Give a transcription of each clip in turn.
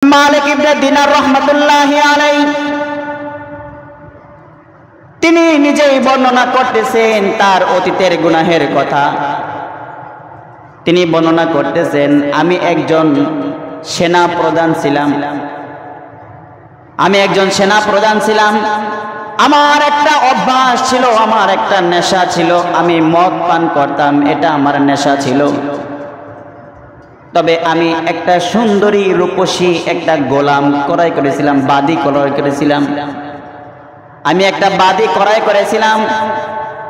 মালিক ইবনে দিনার রাহমাতুল্লাহি আলাইহি তিনি নিজেই বর্ণনা করতেছেন তার অতীতের গুনাহের কথা। তিনি বর্ণনা করতেছেন, আমি একজন সেনা প্রধান ছিলাম। আমার একটা অভ্যাস ছিল, আমার একটা নেশা ছিল, আমি মদ পান করতাম, এটা আমার নেশা ছিল। তবে আমি একটা সুন্দরী রূপসী একটা গোলাম ক্রয় করেছিলাম, বাদী ক্রয় করেছিলাম। আমি একটা বাদী ক্রয় করেছিলাম।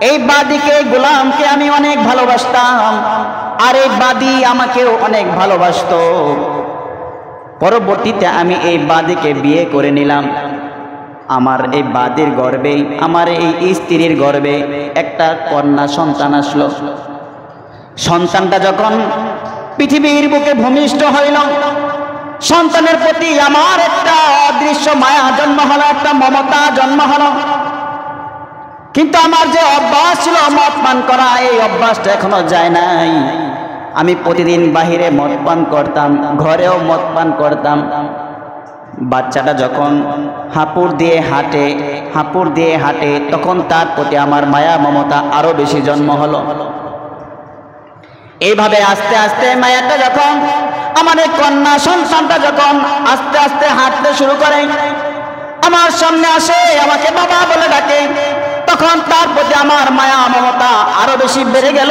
এই বাদীকে, গোলামকে আমি অনেক ভালোবাসতাম, আর এই বাদী আমাকেও অনেক ভালোবাসতো। পরবর্তীতে আমি এই বাদীকে বিয়ে করে নিলাম। আমার এই বাদীর গর্ভে, আমার এই স্ত্রীর গর্ভে একটা কন্যা সন্তান আসলো। সন্তানটা যখন পৃথিবীর বুকে ভূমিষ্ঠ হইল, সন্তানের প্রতি আমার একটা অদৃশ্য মায়া জন্ম হলো, একটা মমতা জন্ম হলো। কিন্তু আমার যে অভ্যাস ছিল মদ পান করা, এই অভ্যাসটা এখনো যায় নাই। আমি প্রতিদিন বাহিরে মদ পান করতাম, ঘরেও মদ পান করতাম। বাচ্চাটা যখন হাঁপুড় দিয়ে হাঁটে তখন তার প্রতি আমার মায়া মমতা আরো বেশি জন্ম হলো। এইভাবে আস্তে আস্তে মায়াটা যখন, আমার এই কন্যা সন্তানটা যখন আস্তে আস্তে হাঁটতে শুরু করে, আমার সামনে আসে, আমাকে বাবা বলে ডাকে, তখন তার প্রতি আমার মায়া মমতা আরো বেশি বেড়ে গেল।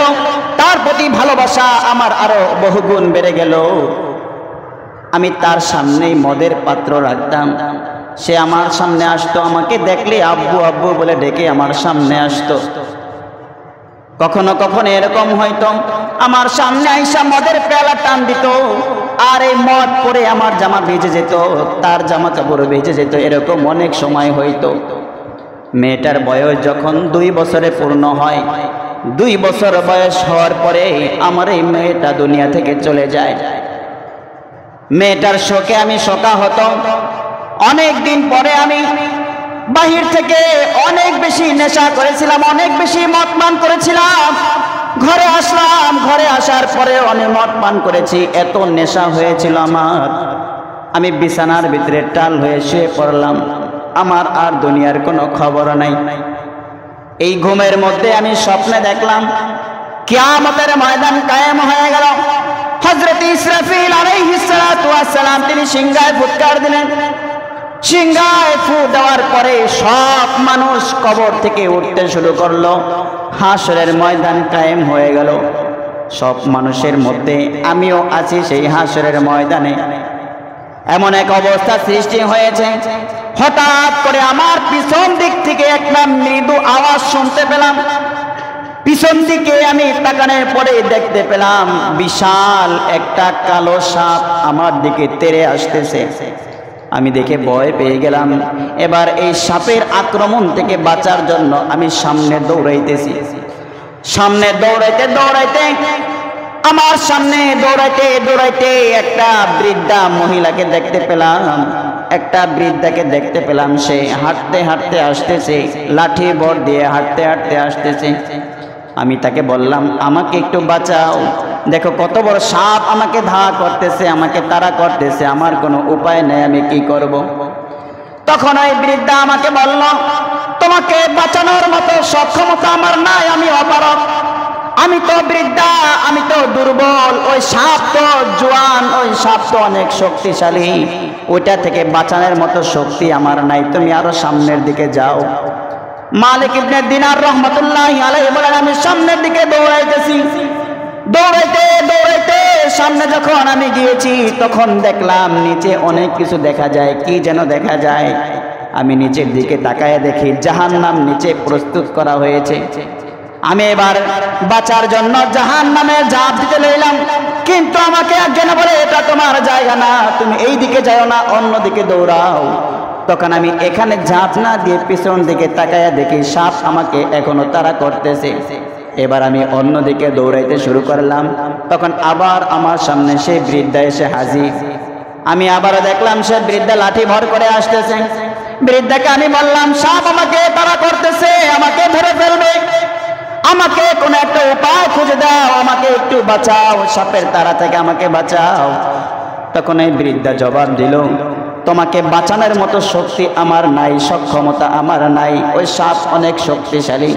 তার প্রতি ভালোবাসা আমার আরো বহুগুণ বেড়ে গেল। আমি তার সামনেই মদের পাত্র রাখতাম, সে আমার সামনে আসতো, আমাকে দেখলে আব্বু আব্বু বলে ডেকে আমার সামনে আসতো। কখনো কখনো এরকম হয়তো আমার সামনে আইসা মদের পেয়ালা টান দিত, আর এই মদ পরে আমার জামা ভিজে যেত, তার জামা কাপড় ভিজে যেত। এরকম অনেক সময় হইতো। মেয়েটার বয়স যখন 2 বছরে পূর্ণ হয়, 2 বছর বয়স হওয়ার পরে আমার এই মেয়েটা দুনিয়া থেকে চলে যায়। মেয়েটার শোকে আমি শোকা হতো। অনেক দিন পরে আমি বাহির থেকে অনেক বেশি নেশা করেছিলাম, অনেক বেশি মদ পান করেছিলাম। ঘরে আসলাম, ঘরে আসার পরে অনেক মদ পান করেছি, এত নেশা হয়েছিল আমার। আমি বিছানার ভিতরে টাল হয়ে শুয়ে পড়লাম, আমার আর দুনিয়ার কোনো খবর নাই। এই ঘুমের মধ্যে আমি স্বপ্নে দেখলাম কিয়ামতের ময়দান কায়েম হয়ে গেল। হযরত ইসরাফিল আলাইহিস সালাতু ওয়াস সালাম তিনি সিংহায় ফুৎকার দিলেন। সিংহায় ফু দেওয়ার পরে সব মানুষ কবর থেকে উঠতে শুরু করলো। হাসরের ময়দান কায়েম হয়ে গেল। সব মানুষের মধ্যে আমিও আছি সেই হাসরের ময়দানে। এমন এক অবস্থা সৃষ্টি হয়েছে, হঠাৎ করে আমার পিছন দিক থেকে একটা মৃদু আওয়াজ শুনতে পেলাম। পিছন দিকে আমি তাকানোর পরে দেখতে পেলাম বিশাল একটা কালো সাপ আমার দিকে তেড়ে আসতেছে। আমি দেখে ভয় পেয়ে গেলাম। এবার এই সাপের আক্রমণ থেকে বাঁচার জন্য আমি সামনে দৌড়াইতেছি। সামনে দৌড়াইতে দৌড়াইতে আমার সামনে দৌড়াইতে একটা বৃদ্ধা মহিলাকে দেখতে পেলাম। সে হাঁটতে হাঁটতে আসতেছে, লাঠি বর দিয়ে হাঁটতে হাঁটতে আসতেছে। আমি তাকে বললাম, আমাকে একটু বাঁচাও, দেখো কত বড় সাপ আমাকে ধাওয়া করতেছে, আমাকে তাড়া করতেছে, আমার কোনো উপায় নেই, আমি কি করব? তখন ওই বৃদ্ধা আমাকে বলল, তোমাকে বাঁচানোর মতো সক্ষমতা আমার নাই, আমি অপারগ, আমি তো বৃদ্ধা, আমি তো দুর্বল, ওই সাপ তো জোয়ান, ওই সাপ তো অনেক শক্তিশালী, ওইটা থেকে বাঁচানোর মতো শক্তি আমার নাই, তুমি আরো সামনের দিকে যাও। মালিক ইবনে দিনার রাহমাতুল্লাহি আলাইহি বলেন, আমি সামনের দিকে দৌড়াইতেছি। দৌড়াইতে সামনে যখন আমি গিয়েছি তখন দেখলাম নিচে অনেক কিছু দেখা যায়। কি যেন দেখা যায়, আমি নিচের দিকে তাকায় দেখি জাহান্নাম নিচে প্রস্তুত করা হয়েছে। আমি এবার বাঁচার জন্য জাহান্নামে ঝাঁপ দিতে লইলাম, কিন্তু আমাকে একজন বলে, এটা তোমার জায়গা না, তুমি এই দিকে যাও না, অন্য দিকে দৌড়াও। তখন আমি এখানে ঝাঁপ না দিয়ে পিছন দিকে তাকায়া দেখি সাপ আমাকে এখনো তাড়া করতেছে। এবার আমি অন্যদিকে দৌড়াইতে শুরু করলাম। তখন আবার আমার সামনে সেই বৃদ্ধা এসে হাজির। আমি আবারও দেখলাম সে বৃদ্ধা লাঠি ভর করে আসতেছে। বৃদ্ধাকে আমি বললাম, সাপ আমাকে তাড়া করতেছে, আমাকে ধরে ফেলবে, আমাকে কোনো একটা উপায় খুঁজে দাও, আমাকে একটু বাঁচাও, সাপের তাড়া থেকে আমাকে বাঁচাও। তখন এই বৃদ্ধা জবাব দিল, তোমাকে বাঁচানোর মতো শক্তি আমার নাই, সক্ষমতা আমার নাই, ওই সাপ অনেক শক্তিশালী,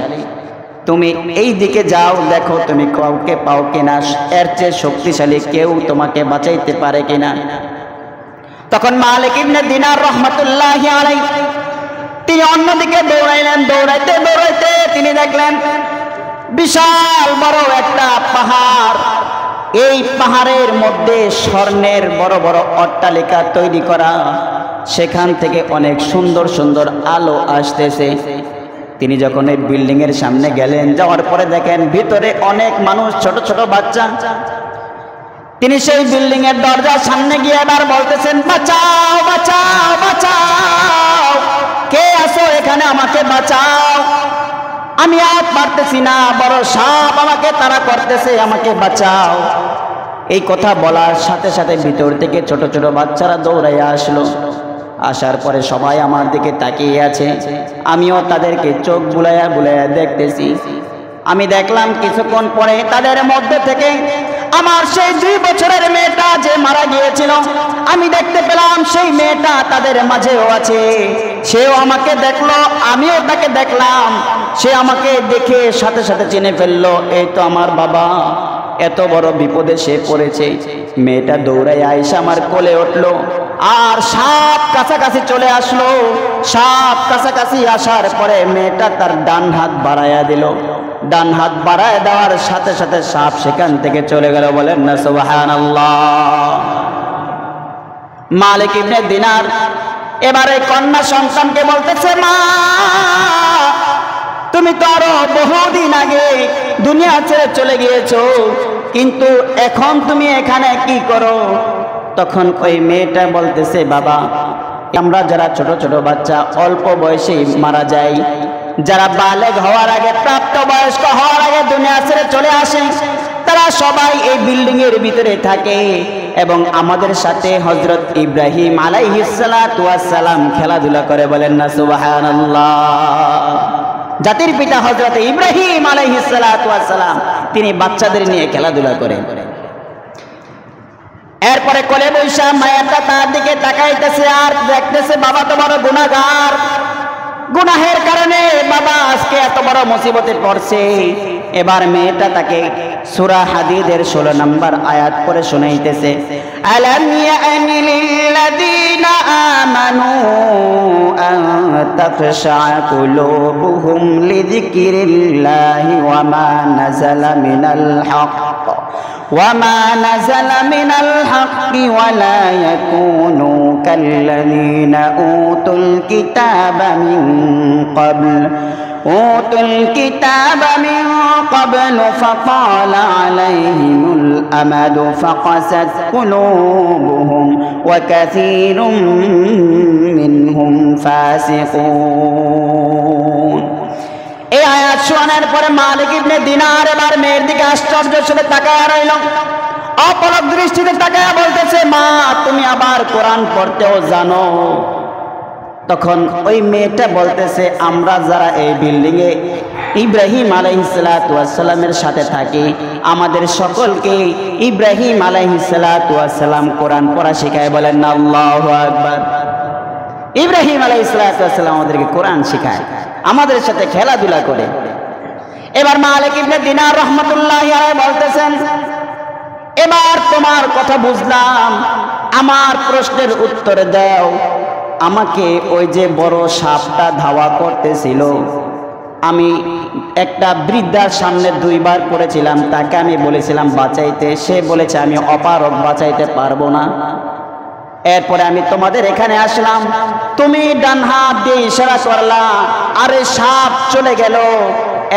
তুমি এই দিকে যাও, দেখো তুমি কাউকে পাও কিনা, এর চেয়ে শক্তিশালী কেউ তোমাকে বাঁচাইতে পারে কিনা। তখন মালিক ইবনে দিনার রহমাতুল্লাহি আলাইহি তিনি অন্যদিকে দৌড়াইলেন। দৌড়াইতে দৌড়াইতে তিনি দেখলেন বিশাল বড় একটা পাহাড়। এই পাহাড়ের মধ্যে স্বর্ণের বড় বড় অট্টালিকা তৈরি করা, সেখান থেকে অনেক সুন্দর সুন্দর আলো আসতেছে। তিনি যখন এই বিল্ডিং এর সামনে গেলেন, যাওয়ার পরে দেখেন ভিতরে অনেক মানুষ, ছোট ছোট বাচ্চা। তিনি সেই বিল্ডিং এর দরজার সামনে গিয়ে এবার বলতেছেন, বাঁচাও বাঁচাও বাঁচাও, কে আছো এখানে, আমাকে বাঁচাও, আমি আর পারতেছি না, বড় সাপ আমাকে তাড়া করতেছে, আমাকে বাঁচাও। এই কথা বলার সাথে সাথে ভিতর থেকে ছোট ছোট বাচ্চারা দৌড়াইয়া আসলো। আসার পরে সবাই আমার দিকে তাকিয়ে আছে, আমিও তাদেরকে চোখ বুলাইয়া বুলাইয়া দেখতেছি। আমি দেখলাম কিছুক্ষণ পরে তাদের মধ্যে থেকে আমার সেই 2 বছরের মেয়েটা যে মারা গিয়েছিল, আমি দেখতে পেলাম সেই মেয়েটা তাদের মাঝেও আছে। সেও আমাকে দেখলো, আমিও তাকে দেখলাম। সে আমাকে দেখে সাথে সাথে চিনে ফেললো, এই তো আমার বাবা, এত বড় বিপদে সে পড়েছে। মেয়েটা দৌড়ায় আইসা আমার কোলে উঠলো, আর সাপ কাছাকাছি চলে আসলো। সাপ কাছাকাছি আসার পরে মেয়েটা তার ডান হাত বাড়াইয়া দিল। ডান হাত বাড়ায় দেওয়ার সাথে সাথে সাপ সেখান থেকে চলে গেল। বলেন না সুবহানাল্লাহ। মালিক ইবনে দিনার এবারে কন্যা সন্তানকে বলতেছে, মা তুমি তো আরো বহুদিন আগে দুনিয়া ছেড়ে চলে গিয়েছো, কিন্তু এখন তুমি এখানে কি করো? তখন ওই মেয়েটা বলতেছে, বাবা, আমরা যারা ছোট ছোট বাচ্চা অল্প বয়সে মারা যাই, যারা বালেগ হওয়ার আগে, প্রাপ্ত বয়স্ক হওয়ার আগে দুনিয়া ছেড়ে চলে আসে, তারা সবাই এই বিল্ডিং এর ভিতরে থাকে এবং আমাদের সাথে হযরত ইব্রাহিম আলাইহিস সালাতু ওয়াস সালাম খেলাধুলা করে। বলেন না সুবহানাল্লাহ। জাতির পিতা হযরত ইব্রাহিম আলাইহিস সালাতু ওয়াস সালাম তিনি বাচ্চাদের নিয়ে খেলাধুলা করেন। এরপরে কোলে বৈশা মায়াটা তার দিকে তাকাইতেছে আর দেখতেছে বাবা তো বড় গুনাহগার, গুনাহের কারণে বাবা আজকে এত বড় মুসিবতে পড়ছে। এবার মেয়েটা তাকে সূরা হাদীদের 16 নম্বর আয়াত পড়ে শোনাইতেছে, আলাম ইয়ানি লিল্লাযীনা আমানু আন তাখশা কুলুবুহুম লিযিকরিল্লাহি ওয়া মা নাযালা মিনাল হক وما نزل من الحق ولا يكونوا كالذين أوتوا الكتاب من قبل فطال عليهم الأمد فقست قلوبهم وكثير منهم فاسقون। এই আয়াত শোনার পরে মালিক ইবনে দিনার এবার মেয়ের দিকে আশ্চর্যের সাথে তাকায় রইল, অপলক দৃষ্টিতে তাকায় বলতেছে, মা তুমি আবার কোরআন পড়তেও জানো? তখন ওই মেয়েটা বলতেছে, আমরা যারা এই বিল্ডিং এ ইব্রাহিম আলাইহিস সালাতু ওয়াস সালামের সাথে থাকি, আমাদের সকলকে ইব্রাহিম আলাইহিস সালাতু ওয়াস সালাম কোরআন পড়া শেখায়। বলেন না আল্লাহু আকবার। ইব্রাহিম আলাইহিস সালাতু ওয়াস সালাম আমাদেরকে কোরআন শেখায়, আমাদের সাথে খেলাধুলা করে। এবার মালিক ইবনে দিনার রহমাতুল্লাহি আলাইহি বলতেছেন, এবার তোমার কথা বুঝলাম, আমার প্রশ্নের উত্তর দাও। আমাকে ওই যে বড় সাপটা ধাওয়া করতেছিল, আমি একটা বৃদ্ধার সামনে 2 বার পড়েছিলাম, তাকে আমি বলেছিলাম বাঁচাইতে, সে বলেছে আমি অপারগ, বাঁচাইতে পারবো না। এরপরে আমি তোমাদের এখানে আসলাম, তুমি ডান হাত দিয়ে ইশারা করলা, আরে সাপ চলে গেল,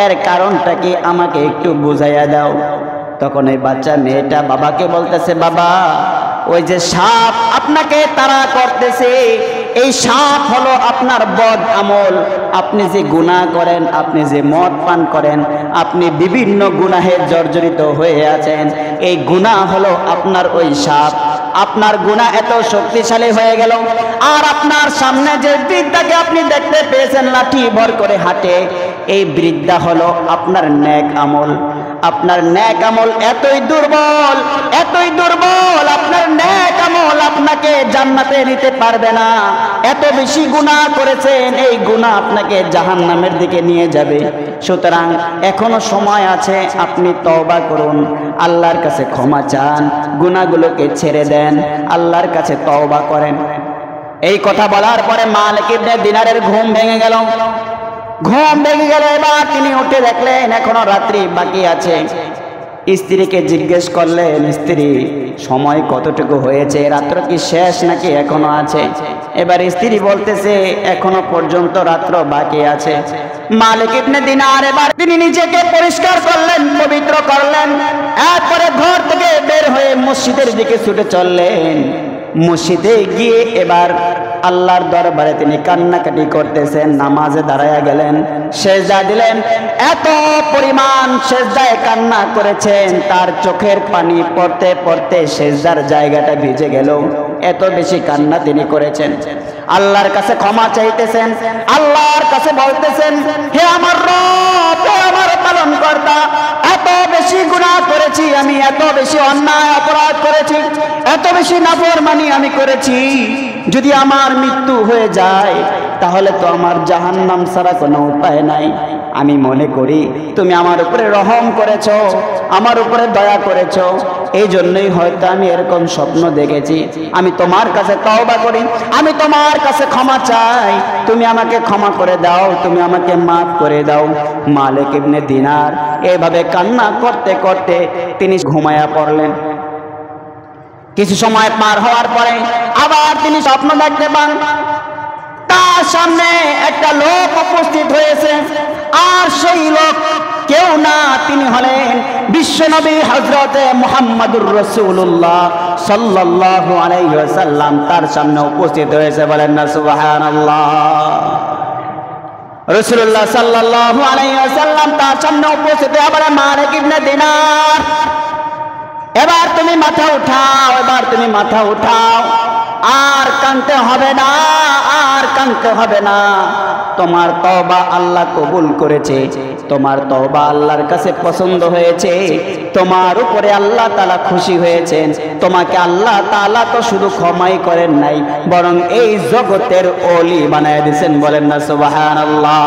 এর কারণটা কি আমাকে একটু বুঝাইয়া দাও। তখন এই বাচ্চা মেয়েটা বাবাকে বলতেছে, বাবা ওই যে সাপ আপনাকে তাড়া করতেছে, এই সাপ হলো আপনার বদ আমল। আপনি যে গুনাহ করেন, আপনি যে মদ পান করেন, আপনি বিভিন্ন গুনাহে জর্জরিত হয়ে আছেন, এই গুনাহ হলো আপনার ওই সাপ। আপনার গুনাহ এত শক্তিশালী হয়ে গেল, আর আপনার সামনে যে বৃদ্ধাকে আপনি দেখতে পেয়েছেন লাঠি ভর করে হাঁটে, এই বৃদ্ধা হলো আপনার নেক আমল। আপনার নেক আমল এতই দুর্বল, আপনার নেক আমল আপনাকে জান্নাতে নিতে পারবে না। এত বেশি গুনাহ করেছেন, এই গুনাহ আপনাকে জাহান্নামের দিকে নিয়ে যাবে। সুতরাং এখনো সময় আছে, আপনি তওবা করুন, আল্লাহর কাছে ক্ষমা চান, গুনাহগুলোকে ছেড়ে দেন, আল্লাহর কাছে তওবা করেন। এই কথা বলার পরে মালিক ইবনে দিনারের ঘুম ভেঙে গেল। এবার তিনি উঠে দেখলেন এখনো রাত্রি বাকি আছে। স্ত্রীকে জিজ্ঞেস করলেন, স্ত্রী সময় কতটুকু হয়েছে, রাত্র কি শেষ নাকি এখনো আছে? এবার স্ত্রী বলতেছে এখনো পর্যন্ত রাত্র বাকি আছে। মালিক ইবনে দিনার এবার তিনি নিজেকে পরিষ্কার করলেন, পবিত্র করলেন, এরপরে ঘর থেকে বের হয়ে মসজিদের দিকে ছুটে চললেন। মসজিদে গিয়ে এবার আল্লাহর দরবারে তিনি কান্নাকাটি করতেছেন, নামাজে দাঁড়ায়া গেলেন, সেজদা দিলেন। এত পরিমাণ সেজদায় কান্না করেছেন, তার চোখের পানি পড়তে পড়তে সেজদার জায়গাটা ভিজে গেল। এত বেশি কান্না তিনি করেছেন। আল্লাহর কাছে ক্ষমা চাইতেছেন, আল্লাহর কাছে বলতেছেন, হে আমার রব, হে আমার পালনকর্তা, এত বেশি গুনাহ করেছি আমি, এত বেশি অন্যায় অপরাধ করেছি, এত বেশি নাফরমানি আমি করেছি। যদি আমার মৃত্যু হয়ে যায় তাহলে তো আমার জাহান্নাম ছাড়া কোনো উপায় নাই। আমি মনে করি তুমি আমার উপরে রহম করেছো, আমার উপরে দয়া করেছো, এই জন্যই হয়তো আমি এরকম স্বপ্ন দেখেছি। আমি তোমার কাছে তওবা করি, আমি তোমার কাছে ক্ষমা চাই, তুমি আমাকে ক্ষমা করে দাও, তুমি আমাকে মাফ করে দাও। মালিক ইবনে দিনার এভাবে কান্না করতে করতে তিনি ঘুমায়া পড়লেন। কিছু সময় পার হওয়ার পরে আবার তিনি স্বপ্ন দেখতে পান, তার সামনে একটা লোক উপস্থিত হয়েছে। আর সেই লোক কেউ না, তিনি হলেন বিশ্বনবী হযরতে মুহাম্মদুর রাসূলুল্লাহ সাল্লাল্লাহু আলাইহি ওয়াসাল্লাম। তার সামনে উপস্থিত হয়েছে, বলেন না সুবহানাল্লাহ। রাসূলুল্লাহ সাল্লাল্লাহু আলাইহি ওয়াসাল্লাম তার সামনে উপস্থিত হয়ে বলে, মালিক ইবনে দিনার, এবার তুমি মাথা উঠাও, এবার তুমি মাথা উঠাও, আর কাঁদতে হবে না, আর কাঁদতে হবে না। তোমার তওবা আল্লাহ কবুল করেছে, তোমার তওবা আল্লাহর কাছে পছন্দ হয়েছে, তোমার উপরে আল্লাহ তাআলা খুশি হয়েছেন। তোমাকে আল্লাহ তাআলা তো শুধু ক্ষমাই করেন নাই, বরং এই জগতের ওলি বানায় দিয়েছেন, বলেন না সুবহানাল্লাহ।